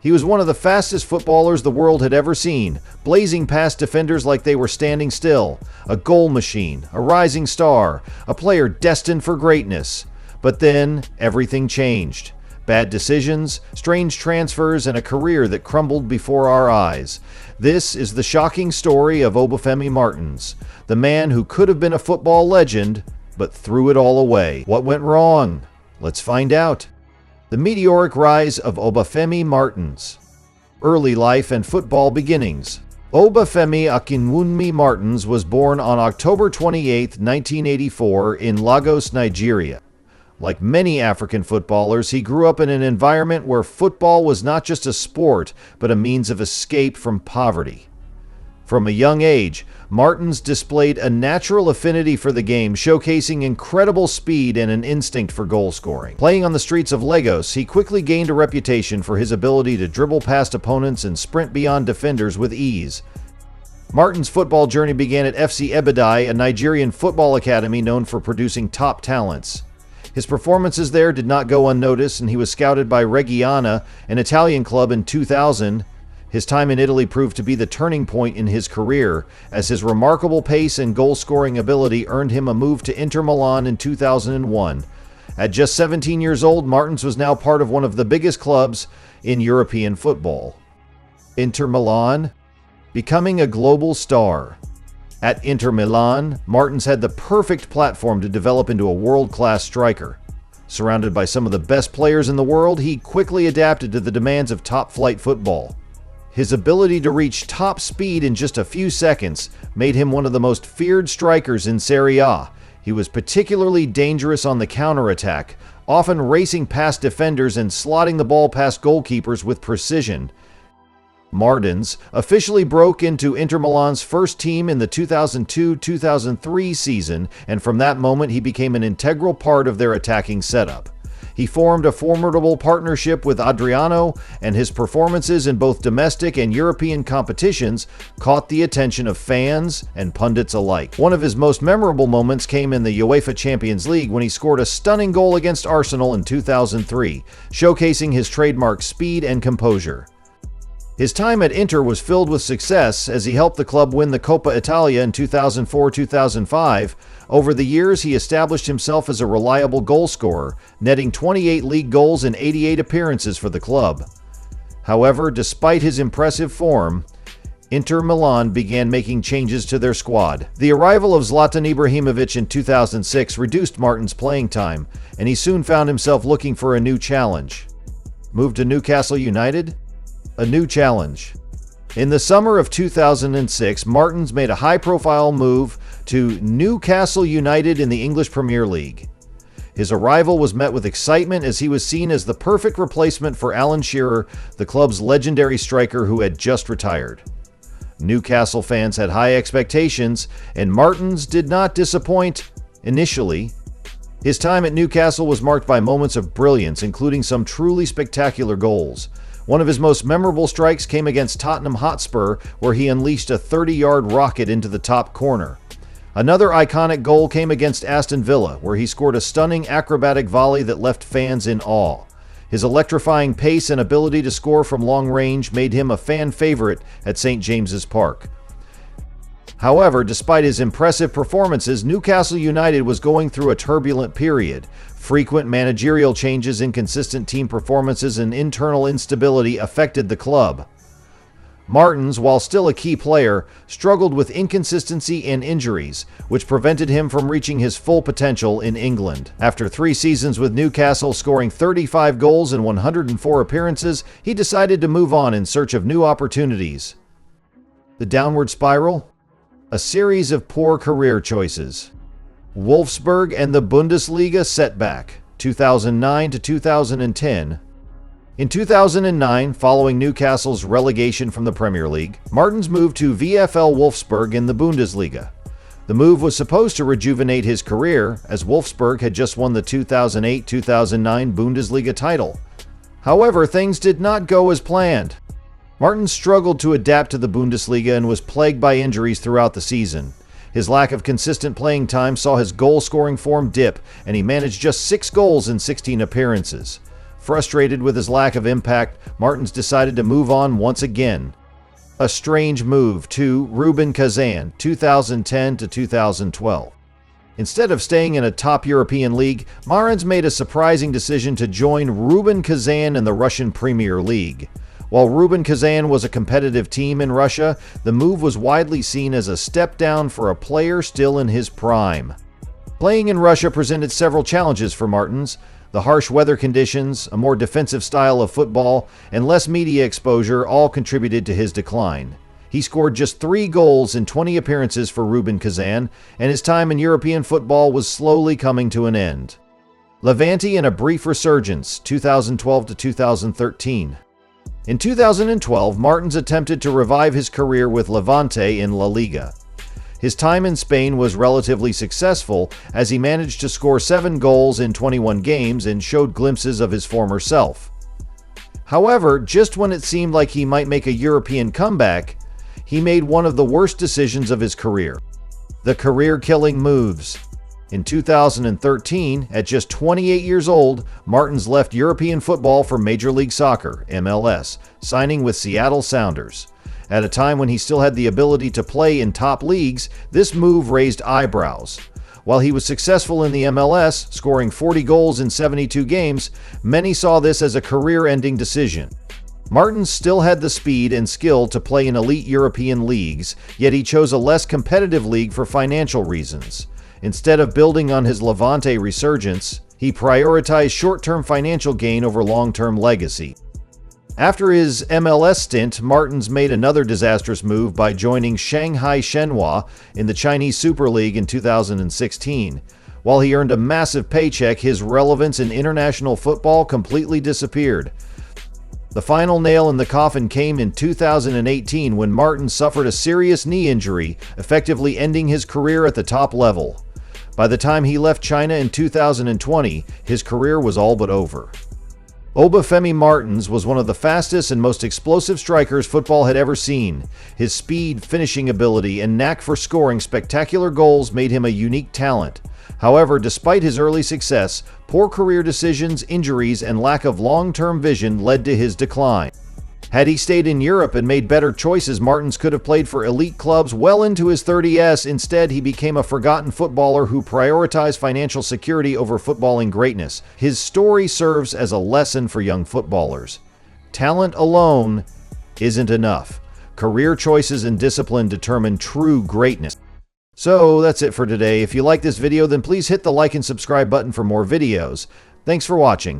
He was one of the fastest footballers the world had ever seen, blazing past defenders like they were standing still. A goal machine, a rising star, a player destined for greatness. But then, everything changed. Bad decisions, strange transfers, and a career that crumbled before our eyes. This is the shocking story of Obafemi Martins, the man who could have been a football legend, but threw it all away. What went wrong? Let's find out. The meteoric rise of Obafemi Martins. Early life and football beginnings. Obafemi Akinwunmi Martins was born on October 28, 1984 in Lagos, Nigeria. Like many African footballers, he grew up in an environment where football was not just a sport, but a means of escape from poverty. From a young age, Martins displayed a natural affinity for the game, showcasing incredible speed and an instinct for goal scoring. Playing on the streets of Lagos, he quickly gained a reputation for his ability to dribble past opponents and sprint beyond defenders with ease. Martins' football journey began at FC Ebadai, a Nigerian football academy known for producing top talents. His performances there did not go unnoticed, and he was scouted by Reggiana, an Italian club, in 2000. His time in Italy proved to be the turning point in his career, as his remarkable pace and goal-scoring ability earned him a move to Inter Milan in 2001. At just 17 years old, Martins was now part of one of the biggest clubs in European football. Inter Milan, becoming a global star. At Inter Milan, Martins had the perfect platform to develop into a world-class striker. Surrounded by some of the best players in the world, he quickly adapted to the demands of top-flight football. His ability to reach top speed in just a few seconds made him one of the most feared strikers in Serie A. He was particularly dangerous on the counterattack, often racing past defenders and slotting the ball past goalkeepers with precision. Martins officially broke into Inter Milan's first team in the 2002-2003 season, and from that moment he became an integral part of their attacking setup. He formed a formidable partnership with Adriano, and his performances in both domestic and European competitions caught the attention of fans and pundits alike. One of his most memorable moments came in the UEFA Champions League when he scored a stunning goal against Arsenal in 2003, showcasing his trademark speed and composure. His time at Inter was filled with success as he helped the club win the Coppa Italia in 2004-2005. Over the years, he established himself as a reliable goal scorer, netting 28 league goals in 88 appearances for the club. However, despite his impressive form, Inter Milan began making changes to their squad. The arrival of Zlatan Ibrahimovic in 2006 reduced Martins' playing time, and he soon found himself looking for a new challenge. Moved to Newcastle United? A new challenge. In the summer of 2006, Martins made a high-profile move to Newcastle United in the English Premier League. His arrival was met with excitement as he was seen as the perfect replacement for Alan Shearer, the club's legendary striker who had just retired. Newcastle fans had high expectations, and Martins did not disappoint initially. His time at Newcastle was marked by moments of brilliance, including some truly spectacular goals. One of his most memorable strikes came against Tottenham Hotspur, where he unleashed a 30-yard rocket into the top corner. Another iconic goal came against Aston Villa, where he scored a stunning acrobatic volley that left fans in awe. His electrifying pace and ability to score from long range made him a fan favorite at St. James's Park. However, despite his impressive performances, Newcastle United was going through a turbulent period. Frequent managerial changes, inconsistent team performances, and internal instability affected the club. Martins, while still a key player, struggled with inconsistency and injuries, which prevented him from reaching his full potential in England. After 3 seasons with Newcastle, scoring 35 goals in 104 appearances, he decided to move on in search of new opportunities. The downward spiral? A series of poor career choices. Wolfsburg and the Bundesliga setback, 2009 to 2010. In 2009, following Newcastle's relegation from the Premier League, Martins moved to VfL Wolfsburg in the Bundesliga. The move was supposed to rejuvenate his career, as Wolfsburg had just won the 2008-2009 Bundesliga title. However, things did not go as planned. Martins struggled to adapt to the Bundesliga and was plagued by injuries throughout the season. His lack of consistent playing time saw his goal-scoring form dip, and he managed just 6 goals in 16 appearances. Frustrated with his lack of impact, Martins decided to move on once again. A strange move to Rubin Kazan, 2010 to 2012. Instead of staying in a top European league, Martins made a surprising decision to join Rubin Kazan in the Russian Premier League. While Rubin Kazan was a competitive team in Russia, the move was widely seen as a step down for a player still in his prime. Playing in Russia presented several challenges for Martins. The harsh weather conditions, a more defensive style of football, and less media exposure all contributed to his decline. He scored just 3 goals in 20 appearances for Rubin Kazan, and his time in European football was slowly coming to an end. Levante in a brief resurgence, 2012 to 2013. In 2012, Martins attempted to revive his career with Levante in La Liga. His time in Spain was relatively successful as he managed to score 7 goals in 21 games and showed glimpses of his former self. However, just when it seemed like he might make a European comeback, he made one of the worst decisions of his career. The career-killing moves. In 2013, at just 28 years old, Martins left European football for Major League Soccer, MLS, signing with Seattle Sounders. At a time when he still had the ability to play in top leagues, this move raised eyebrows. While he was successful in the MLS, scoring 40 goals in 72 games, many saw this as a career-ending decision. Martins still had the speed and skill to play in elite European leagues, yet he chose a less competitive league for financial reasons. Instead of building on his Levante resurgence, he prioritized short-term financial gain over long-term legacy. After his MLS stint, Martins made another disastrous move by joining Shanghai Shenhua in the Chinese Super League in 2016. While he earned a massive paycheck, his relevance in international football completely disappeared. The final nail in the coffin came in 2018 when Martins suffered a serious knee injury, effectively ending his career at the top level. By the time he left China in 2020, his career was all but over. Obafemi Martins was one of the fastest and most explosive strikers football had ever seen. His speed, finishing ability, and knack for scoring spectacular goals made him a unique talent. However, despite his early success, poor career decisions, injuries, and lack of long-term vision led to his decline. Had he stayed in Europe and made better choices, Martins could have played for elite clubs well into his 30s. Instead, he became a forgotten footballer who prioritized financial security over footballing greatness. His story serves as a lesson for young footballers. Talent alone isn't enough. Career choices and discipline determine true greatness. So that's it for today. If you like this video, then please hit the like and subscribe button for more videos. Thanks for watching.